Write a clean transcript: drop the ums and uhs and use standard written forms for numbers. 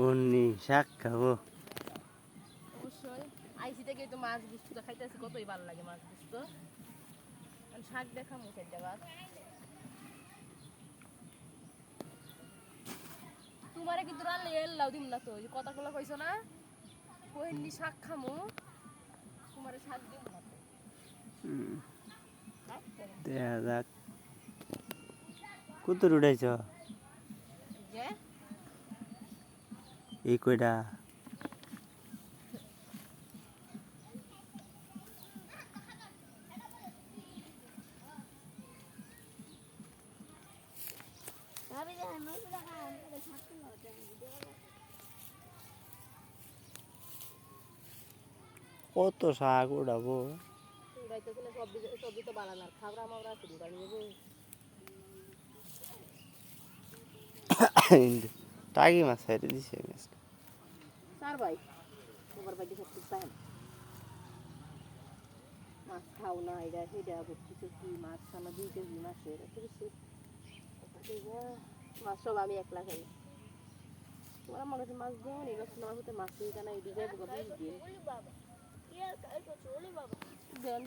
উনি শাক খাবো অবশ্যই আইসি থেকে তো মাছ গুস্ত খাইতেছি কতই ভালো লাগে মাছ গুস্ত শাক দেখা মুখের দেওয়া তোমারে কিন্তু রান্না এল্লাও দিম না তো কথা কলা কইছো না কইনি শাক খামু তোমারে শাক দিম না তো দেখা যাক কত উঠাইছ যে এই কয়টা কত শাক উঠাবো সবজি তো বানানার খাবরা মাবরা শুরু করে টাকি মাছ খাইতে দিছে চার ভাই তোমার ভাই সব কিছু পায় না মাছ খাও না এটা সেটা কিছু কি মাছ খানা 2 কেজি মাছের মাছ সব আমি একলা খাই ওরা মনে হচ্ছে মাছ দেওয়া নেই তোমার হতে মাছ দিয়ে কেন এই দিকে দেন